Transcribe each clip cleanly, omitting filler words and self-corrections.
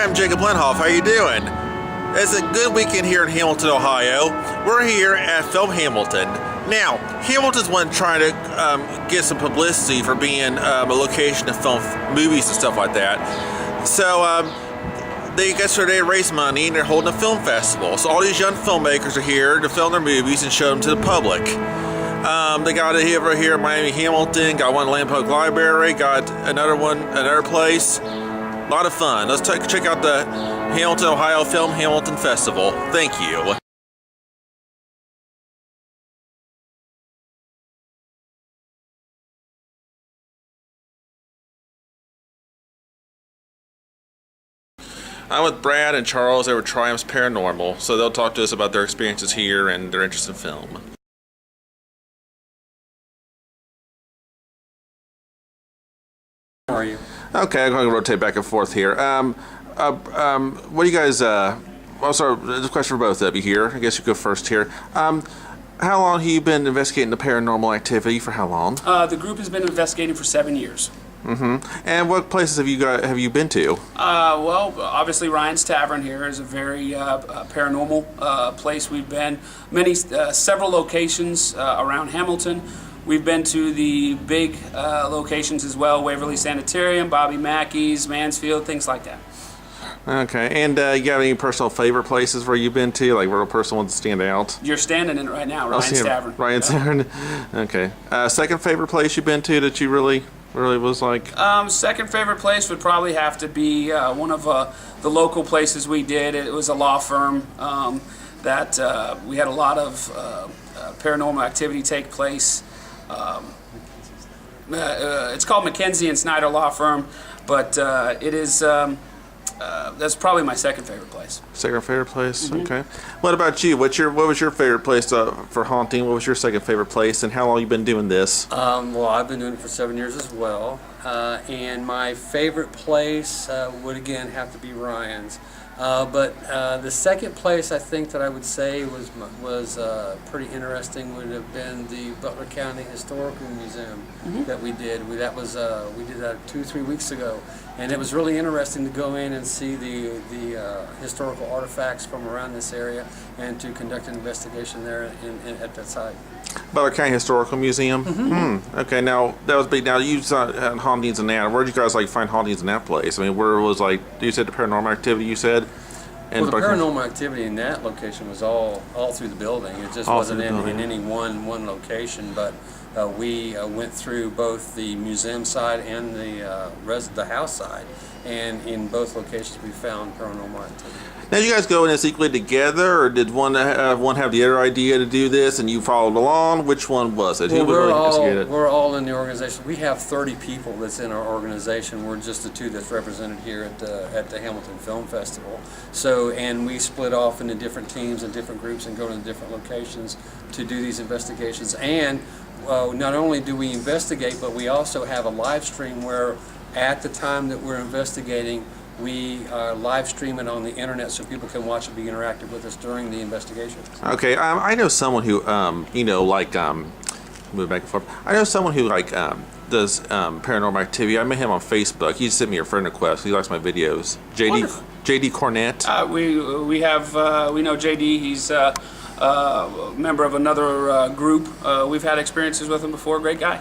I'm Jacob Lenhoff. How you doing? It's a good weekend here in Hamilton, Ohio. We're here at Film Hamilton. Now, Hamilton's one trying to get some publicity for being a location to film movies and stuff like that. So they raise money and they're holding a film festival. So all these young filmmakers are here to film their movies and show them to the public. They got it over here in Miami Hamilton, got one in Lenhoff Library, got another place. A lot of fun. Let's check out the Hamilton, Ohio Film Hamilton Festival. Thank you. I'm with Brad and Charles over Triops Paranormal, so they'll talk to us about their experiences here and their interest in film. How are you? Okay, I'm going to rotate back and forth here. What do you guys? Sorry, this question for both of you here. I guess you go first here. How long have you been investigating the paranormal activity? For how long? The group has been investigating for 7 years. Mm-hmm. And what places have you been to? Well, obviously Ryan's Tavern here is a very paranormal place. We've been several locations around Hamilton. We've been to the big locations as well: Waverly Sanitarium, Bobby Mackey's, Mansfield, things like that. Okay, and you got any personal favorite places where you've been to, like where a person wants to stand out? You're standing in it right now, Ryan's Tavern. Ryan's Tavern. Okay. Second favorite place you've been to that you really was like? Second favorite place would probably have to be one of the local places we did. It was a law firm that we had a lot of paranormal activity take place. It's called McKenzie and Snyder Law Firm, but it is that's probably my second favorite place. Second favorite place. Mm-hmm. Okay. What about you? What was your favorite place for haunting? What was your second favorite place, and how long you been doing this? Well, I've been doing it for 7 years as well, and my favorite place would again have to be Ryan's. But the second place I think that I would say was pretty interesting would have been the Butler County Historical Museum that we did. We did that 2-3 weeks ago, and it was really interesting to go in and see the historical artifacts from around this area and to conduct an investigation there at that site. Butler County Historical Museum. Mm-hmm. Okay, now that was big. Now you saw hauntings in that. Where did you guys find hauntings in that place? I mean, where was you said the paranormal activity? You said. And well, the paranormal activity in that location was all through the building. It just wasn't in any one location, but we went through both the museum side and the house side, and in both locations we found paranormal activity. Now, did you guys go in this equally together, or did one have the other idea to do this and you followed along? Which one was it? Well, we're all in the organization. We have 30 people that's in our organization. We're just the two that's represented here at the Hamilton Film Festival. So, and we split off into different teams and different groups and go to different locations to do these investigations. And not only do we investigate, but we also have a live stream where at the time that we're investigating, we live stream it on the internet so people can watch it, be interactive with us during the investigation. Okay, I know someone who, move back and forth. I know someone who does paranormal activity. I met him on Facebook. He sent me a friend request. He likes my videos. JD Cornett. We know JD. He's a member of another group. We've had experiences with him before. Great guy.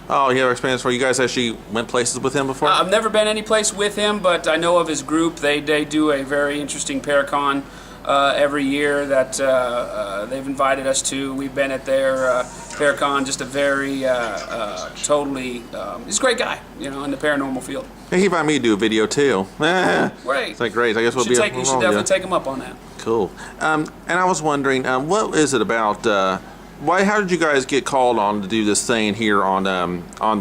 Oh, you have experience where you guys actually went places with him before? I've never been any place with him, but I know of his group. They do a very interesting Paracon every year that they've invited us to. We've been at their Paracon. Just a very totally, he's a great guy, in the paranormal field. Yeah, he invited me to do a video too. Great. It's great. I guess we'll be. You should definitely take him up on that. Cool. And I was wondering, what is it about? How did you guys get called on to do this thing here on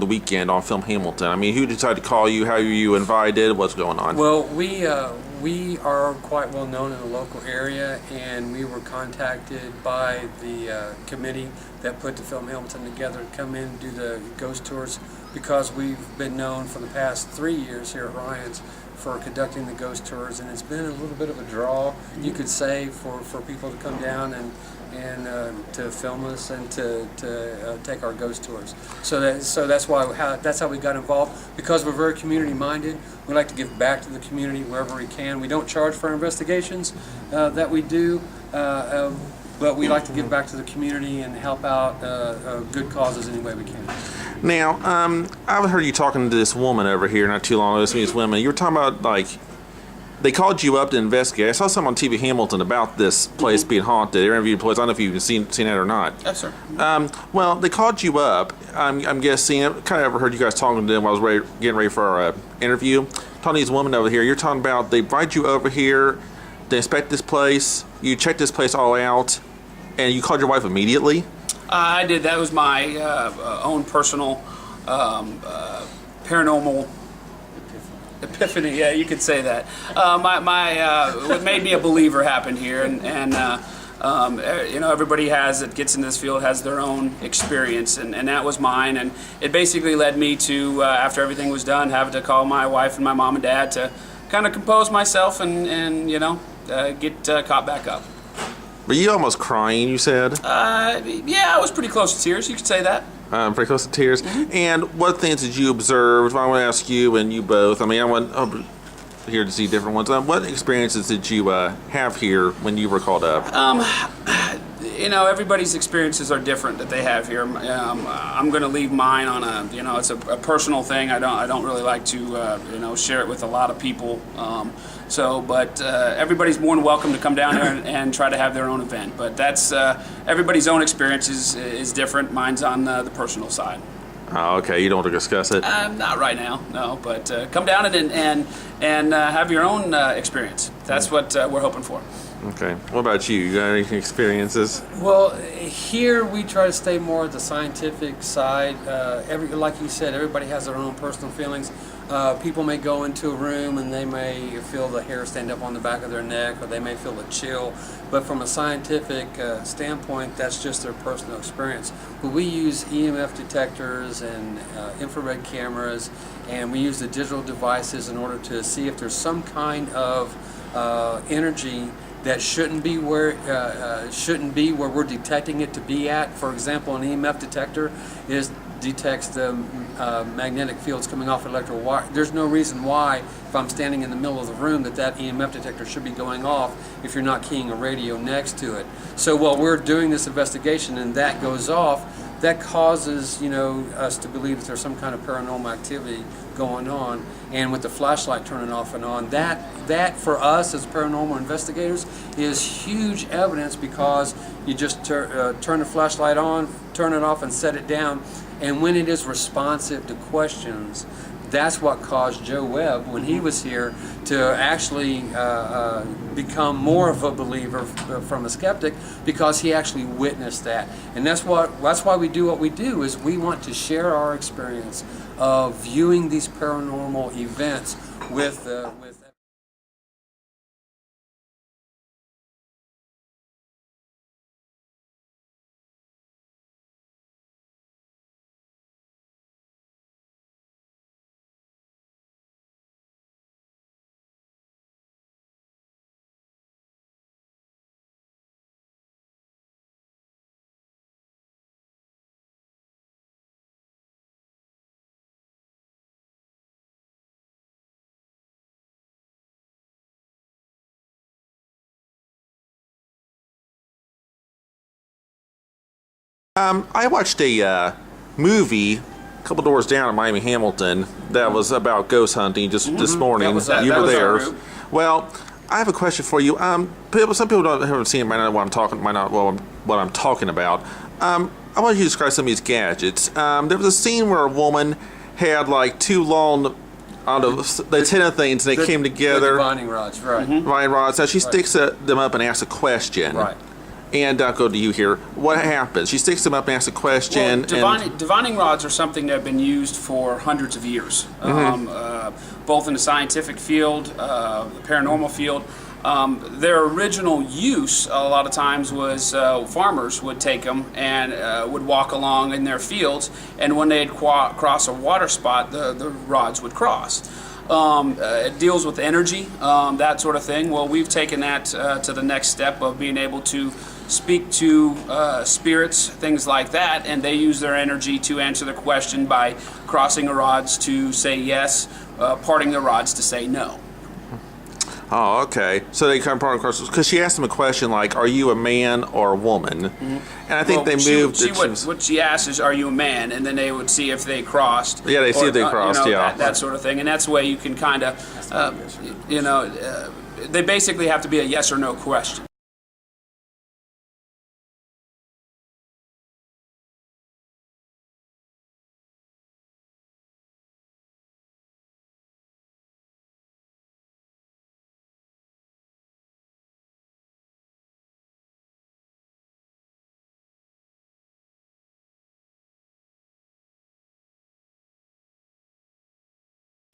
the weekend on Film Hamilton? I mean, who decided to call you? How were you invited? What's going on? Well, we are quite well known in the local area, and we were contacted by the committee that put the Film Hamilton together to come in and do the ghost tours, because we've been known for the past 3 years here at Ryan's for conducting the ghost tours, and it's been a little bit of a draw, you could say, for people to come down and to film us and to take our ghost tours. So that's how we got involved, because we're very community minded. We like to give back to the community wherever we can. We don't charge for our investigations that we do, but we like to give back to the community and help out good causes any way we can. Now, I've heard you talking to this woman over here not too long ago. These women, you were talking about, like, they called you up to investigate. I saw something on TV Hamilton about this place being haunted. They interviewed the place. I don't know if you've seen it or not. Yes, sir. Well, they called you up. I'm guessing. I kind of overheard you guys talking to them while I was getting ready for our interview. Talking to these women over here. You're talking about they invited you over here to inspect this place. You checked this place all out, and you called your wife immediately. I did. That was my own personal paranormal epiphany. Yeah, you could say that. What made me a believer happened here, and everybody that gets into this field has their own experience, and that was mine. And it basically led me to, after everything was done, having to call my wife and my mom and dad to kind of compose myself and get caught back up. Were you almost crying, you said? Yeah, I was pretty close to tears. You could say that. Pretty close to tears. Mm-hmm. And what things did you observe? I want to ask you and you both. I mean, I want here to see different ones. What experiences did you have here when you were called up? Everybody's experiences are different that they have here. I'm going to leave mine on it's a personal thing. I don't really like to, share it with a lot of people. But everybody's more than welcome to come down here and try to have their own event. But that's everybody's own experience is different. Mine's on the personal side. Oh, okay. You don't want to discuss it? Not right now, no. But come down and have your own experience. That's what we're hoping for. Okay. What about you? You got any experiences? Well, here we try to stay more at the scientific side. Like you said, everybody has their own personal feelings. People may go into a room and they may feel the hair stand up on the back of their neck, or they may feel a chill. But from a scientific standpoint, that's just their personal experience. But we use EMF detectors and infrared cameras, and we use the digital devices in order to see if there's some kind of energy that shouldn't be where we're detecting it to be at. For example, an EMF detector detects the magnetic fields coming off electrical wire. There's no reason why, if I'm standing in the middle of the room, that EMF detector should be going off if you're not keying a radio next to it. So while we're doing this investigation and that goes off, that causes us to believe that there's some kind of paranormal activity going on. And with the flashlight turning off and on, that for us as paranormal investigators is huge evidence, because you just turn the flashlight on, turn it off, and set it down. And when it is responsive to questions, that's what caused Joe Webb, when he was here, to actually become more of a believer from a skeptic, because he actually witnessed that. And that's why we do what we do, is we want to share our experience of viewing these paranormal events with I watched a movie a couple doors down in Miami Hamilton that was about ghost hunting just this morning. You were there. Well, I have a question for you. Some people haven't seen it, might not know what I'm talking about. I want you to describe some of these gadgets. There was a scene where a woman had like two long antenna things, and they came together. The divining rods, right? Divining rods. Now she sticks them up and asks a question. Right. And I'll go to you here. What happens? She sticks them up and asks a question. Well, divining rods are something that have been used for hundreds of years, both in the scientific field, the paranormal field. Their original use, a lot of times, was farmers would take them and would walk along in their fields, and when they'd cross a water spot, the rods would cross. It deals with energy, that sort of thing. Well, we've taken that to the next step of being able to speak to spirits, things like that, and they use their energy to answer the question by crossing the rods to say yes, parting the rods to say no. Oh, okay. So they come across because she asked him a question like, "Are you a man or a woman?" And I think they moved. What she asked is, "Are you a man?" And then they would see if they crossed. Yeah, they see if they crossed. That sort of thing, and that's the way you can kind of, they basically have to be a yes or no question.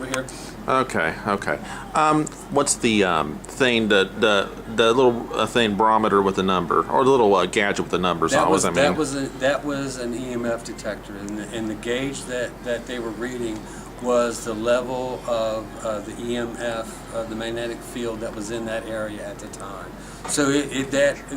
Here. Okay. What's the thing, the little thing barometer with the number, or the little gadget with the numbers? That was an EMF detector, and the gauge that they were reading was the level of the EMF, the magnetic field that was in that area at the time. So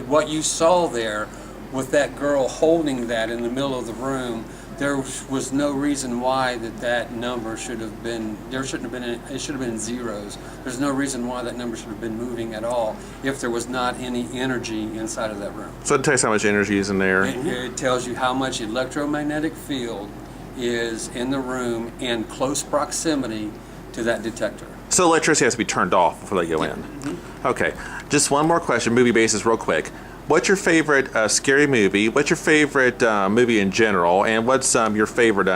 what you saw there with that girl holding that in the middle of the room, there was no reason why that number should have been, it should have been zeros. There's no reason why that number should have been moving at all if there was not any energy inside of that room. So it tells you how much energy is in there. It tells you how much electromagnetic field is in the room in close proximity to that detector. So electricity has to be turned off before they go in. Okay, just one more question, movie basis real quick. What's your favorite scary movie? What's your favorite movie in general? And what's your favorite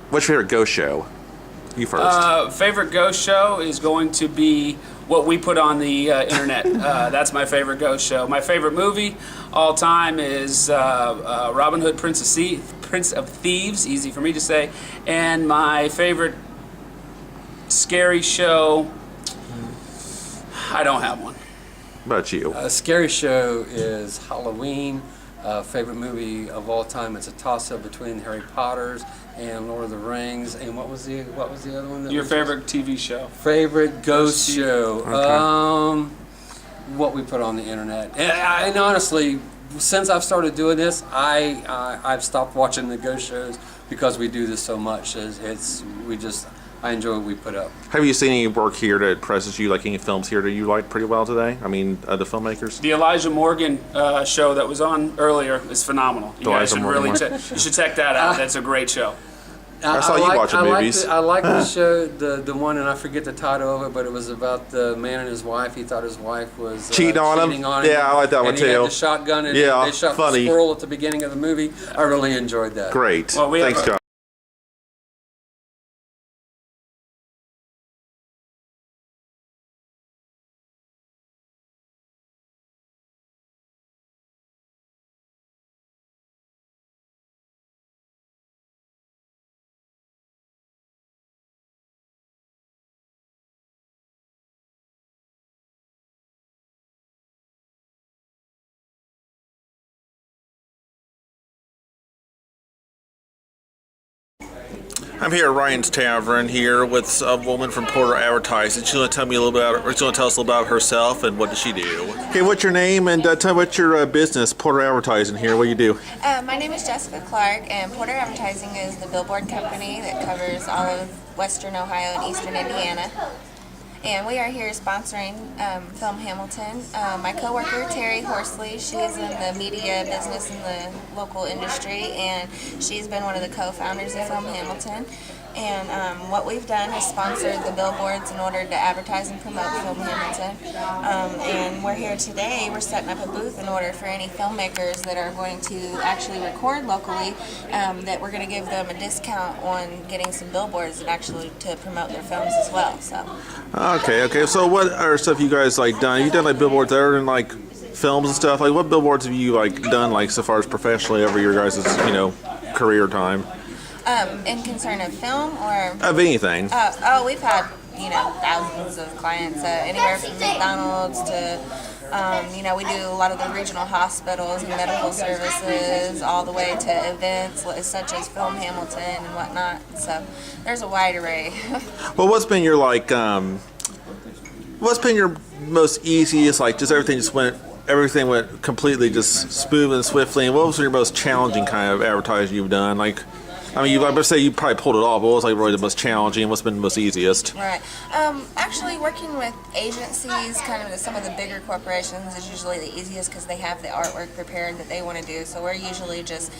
ghost show? You first. Favorite ghost show is going to be what we put on the internet. That's my favorite ghost show. My favorite movie all time is Robin Hood, Prince of Thieves, easy for me to say. And my favorite scary show, I don't have one. What about you? A scary show is Halloween. Favorite movie of all time. It's a toss-up between Harry Potter's and Lord of the Rings. And what was the other one? Your favorite TV show? Favorite ghost show. Okay. What we put on the internet. And honestly, since I've started doing this, I've stopped watching the ghost shows because we do this so much. I enjoy what we put up. Have you seen any work here that impresses you, like any films here that you like pretty well today? I mean, the filmmakers? The Elijah Morgan show that was on earlier is phenomenal. You guys should really you should check that out. That's a great show. I saw you watching movies. I like the show, the one, and I forget the title of it, but it was about the man and his wife. He thought his wife was cheating on him. Yeah, I like that one too. And he had the shotgun, and they shot the squirrel at the beginning of the movie. I really enjoyed that. Great. Well, thanks, John. I'm here at Ryan's Tavern here with a woman from Porter Advertising. She's going to tell me a little bit about. She's going to tell us a little about herself and what does she do. Okay, what's your name and tell me what's your business? Porter Advertising here. What do you do? My name is Jessica Clark, and Porter Advertising is the billboard company that covers all of Western Ohio and Eastern Indiana. And we are here sponsoring Film Hamilton. My coworker, Terry Horsley, she's in the media business in the local industry, and she's been one of the co-founders of Film Hamilton. And what we've done is sponsored the billboards in order to advertise and promote Film Hamilton. And we're here today, we're setting up a booth in order for any filmmakers that are going to actually record locally, that we're going to give them a discount on getting some billboards and actually to promote their films as well. So. Okay. So what are stuff you guys like done? You done like billboards other than like films and stuff? Like what billboards have you like done like so far as professionally over your guys' career time? In concern of film or of anything? We've had thousands of clients, anywhere from McDonald's to we do a lot of the regional hospitals and medical services, all the way to events such as Film Hamilton and whatnot. So there's a wide array. Well, what's been your what's been your most easiest, just everything just went everything went completely just smooth and swiftly? And what was your most challenging kind of advertising you've done? Like, I mean, I would say you probably pulled it off, but what was like really the most challenging? What's been the most easiest? Right. Actually, working with agencies, kind of some of the bigger corporations, is usually the easiest because they have the artwork prepared that they want to do. So we're usually just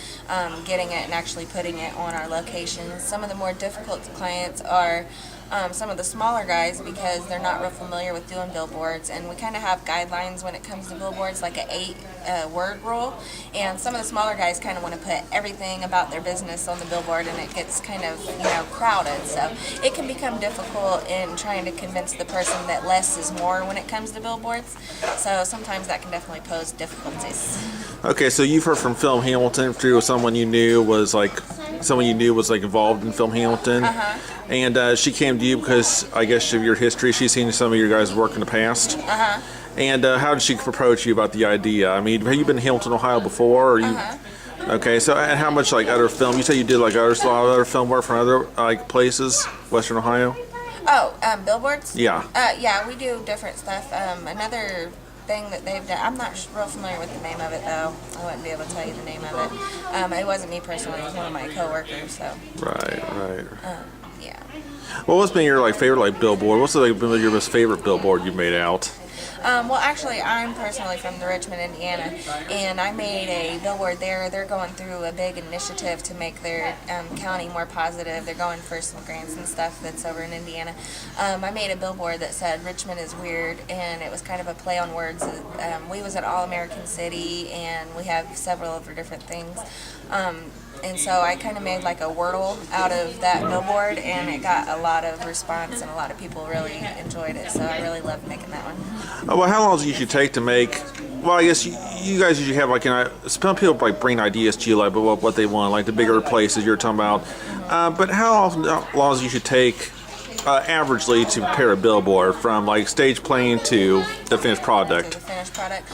getting it and actually putting it on our locations. Some of the more difficult clients are some of the smaller guys because they're not real familiar with doing billboards, and we kind of have guidelines when it comes to billboards, like a 8-word rule. And some of the smaller guys kind of want to put everything about their business on the billboard, and it gets kind of crowded. So it can become difficult in trying to convince the person that less is more when it comes to billboards. So sometimes that can definitely pose difficulties. Okay, so you've heard from Film Hamilton through someone you knew was like involved in Film Hamilton, and she came to you because I guess of your history. She's seen some of your guys' work in the past. And how did she approach you about the idea? I mean, have you been in Hamilton, Ohio before? Or you? Okay, so and how much like other film? You say you did like a lot of other film work from other like places, Western Ohio. Oh, billboards? Yeah. Yeah, we do different stuff. Another thing that they've done, I'm not real familiar with the name of it though. I wouldn't be able to tell you the name of it. It wasn't me personally, it was one of my coworkers, so. Right. Yeah. Well, what's been your like favorite like billboard? What's like been your most favorite billboard you've made out? Well, actually, I'm personally from the Richmond, Indiana, and I made a billboard there. They're going through a big initiative to make their county more positive. They're going for some grants and stuff that's over in Indiana. I made a billboard that said Richmond is weird, and it was kind of a play on words. We was an all-American city, and we have several other different things. And so I kind of made like a wordle out of that billboard, and it got a lot of response, and a lot of people really enjoyed it. So I really loved making that one. Oh, well, how long does it usually take to make? Well, I guess you guys usually have like some people like bring ideas to you like what they want, like the bigger places you're talking about. But how long does it usually take? Averagely to prepare a billboard from like stage plan to the finished product? To the finished product.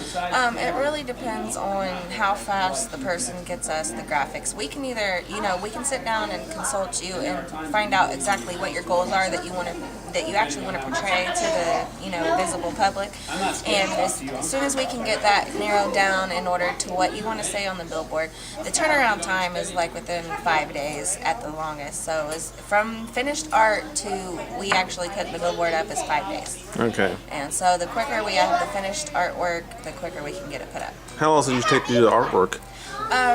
It really depends on how fast the person gets us the graphics. We can either, we can sit down and consult you and find out exactly what your goals are that you actually want to portray to the visible public. And as soon as we can get that narrowed down in order to what you want to say on the billboard, the turnaround time is like within 5 days at the longest. So it's from finished art to we actually put the billboard up is 5 days. Okay. And so the quicker we have the finished artwork, the quicker we can get it put up. How long does it usually take to do the artwork?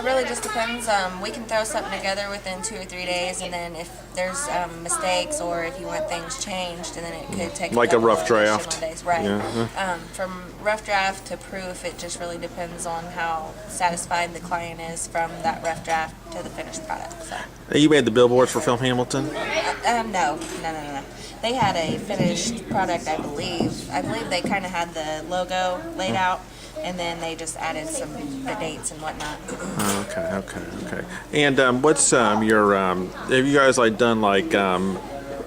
Really just depends. We can throw something together within 2 or 3 days, and then if there's mistakes or if you want things changed, and then it could take like a rough draft. Days. Right. Yeah. From rough draft to proof, it just really depends on how satisfied the client is from that rough draft to the finished product. So. You made the billboards for Film Hamilton? No. They had a finished product, I believe. I believe they kind of had the logo laid out, and then they just added the dates and whatnot. Okay. And what's your have you guys like done like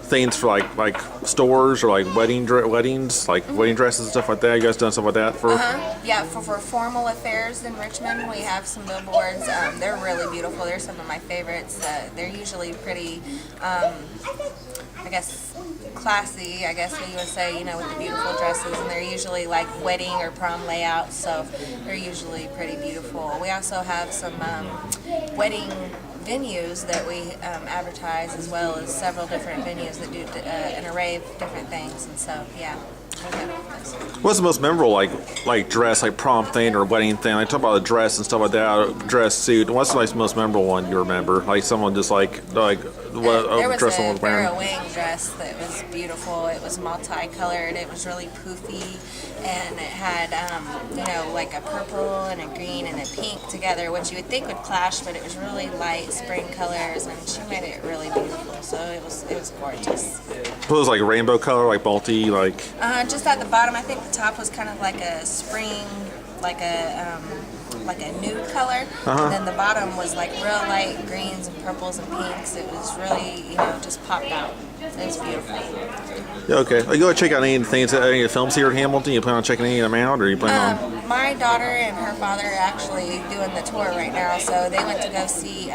things for like stores or like weddings, like wedding dresses and stuff like that? You guys done stuff like that for? Yeah, for formal affairs in Richmond, we have some billboards. They're really beautiful. They're some of my favorites. They're usually pretty, I guess, classy, I guess what you would say, with the beautiful dresses, and they're usually like wedding or prom layouts, so they're usually pretty beautiful. We also have some wedding venues that we advertise, as well as several different venues that do an array of different things, and so yeah. What's the most memorable like dress, like prom thing or wedding thing? Like talk about the dress and stuff like that, dress suit. What's the most memorable one you remember? Like someone just like what there was dress a someone was wearing? Vera Wang dress that was beautiful. It was multicolored. It was really poofy, and it had like a purple and a green and a pink together, which you would think would clash, but it was really light spring colors, and she made it really beautiful. So it was gorgeous. It was like rainbow color, like multi, like. Just at the bottom, I think the top was kind of like a spring, like a nude color, and then the bottom was like real light greens and purples and pinks. It was really, just popped out. It's beautiful. Okay. Are you going to check out any of the things, any of the films here at Hamilton? You plan on checking any of them out, or you plan on? My daughter and her father are actually doing the tour right now, so they went to go see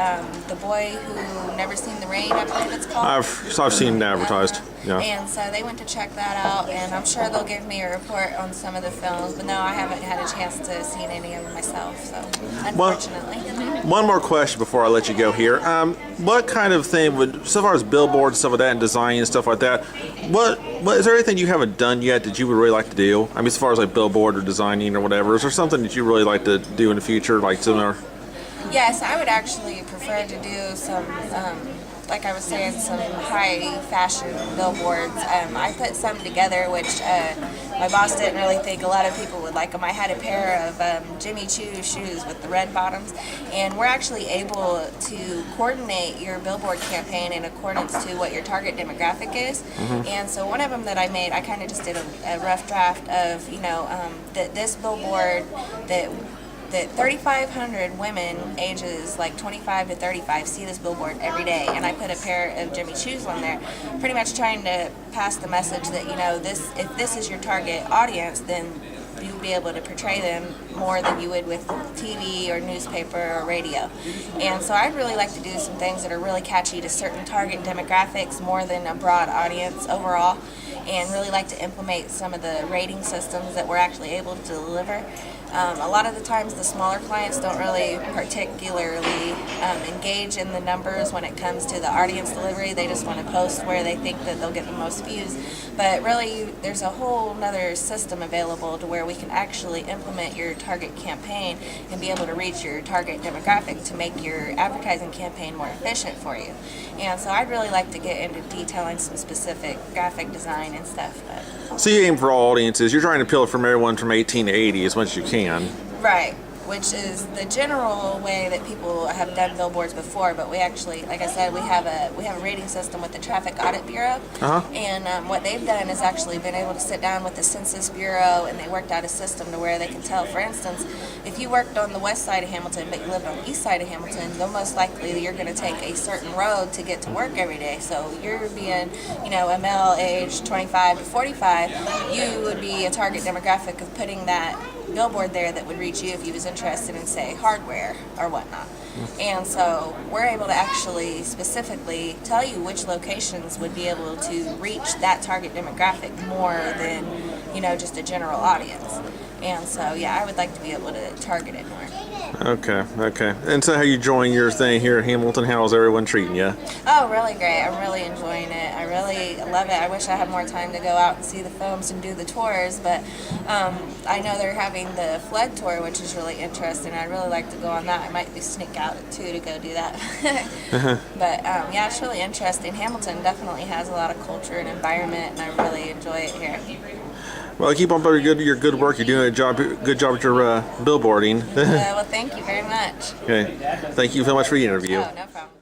The Boy Who Never Seen the Rain, I believe it's called. I've seen it advertised. Yeah. And so they went to check that out, and I'm sure they'll give me a report on some of the films, but no, I haven't had a chance to see any of them myself, so unfortunately. One more question before I let you go here. What kind of thing would, so far as billboards, stuff like that, and design and stuff like that, what is there anything you haven't done yet that you would really like to do? I mean, as far as like billboard or designing or whatever, is there something that you really like to do in the future, like similar? Yes, I would actually prefer to do some, like I was saying, some high fashion billboards. I put some together, which my boss didn't really think a lot of people would like them. I had a pair of Jimmy Choo shoes with the red bottoms, and we're actually able to coordinate your billboard campaign in accordance to what your target demographic is. And so one of them that I made, I kind of just did a rough draft of, that this billboard that 3,500 women ages like 25 to 35 see this billboard every day, and I put a pair of Jimmy Choos on there, pretty much trying to pass the message that if this is your target audience, then you'll be able to portray them more than you would with TV or newspaper or radio. And so I'd really like to do some things that are really catchy to certain target demographics more than a broad audience overall, and really like to implement some of the rating systems that we're actually able to deliver. A lot of the times the smaller clients don't really particularly engage in the numbers when it comes to the audience delivery. They just want to post where they think that they'll get the most views. But really, there's a whole nother system available to where we can actually implement your target campaign and be able to reach your target demographic to make your advertising campaign more efficient for you. And so I'd really like to get into detailing some specific graphic design and stuff. So you aim for all audiences. You're trying to appeal from everyone from 18 to 80 as much as you can. Right, which is the general way that people have done billboards before. But we actually, like I said, we have a rating system with the Traffic Audit Bureau, and what they've done is actually been able to sit down with the Census Bureau, and they worked out a system to where they can tell, for instance, if you worked on the west side of Hamilton but you lived on the east side of Hamilton, then most likely you're going to take a certain road to get to work every day. So you're being, a male aged 25 to 45, you would be a target demographic of putting that billboard there that would reach you if you was interested in, say, hardware or whatnot. And so we're able to actually specifically tell you which locations would be able to reach that target demographic more than, just a general audience. And so, yeah, I would like to be able to target it more. Okay. And so how you enjoying your thing here at Hamilton? How's everyone treating you? Oh, really great. I'm really enjoying it. I really love it. I wish I had more time to go out and see the films and do the tours, but I know they're having the Flood tour, which is really interesting. I'd really like to go on that. I might be sneak out at 2 to go do that. But, yeah, it's really interesting. Hamilton definitely has a lot of culture and environment, and I really enjoy it here. Well, keep on your good work. You're doing good job at your billboarding. Well, thank you very much. Okay. Thank you so much for the interview. Oh, no problem.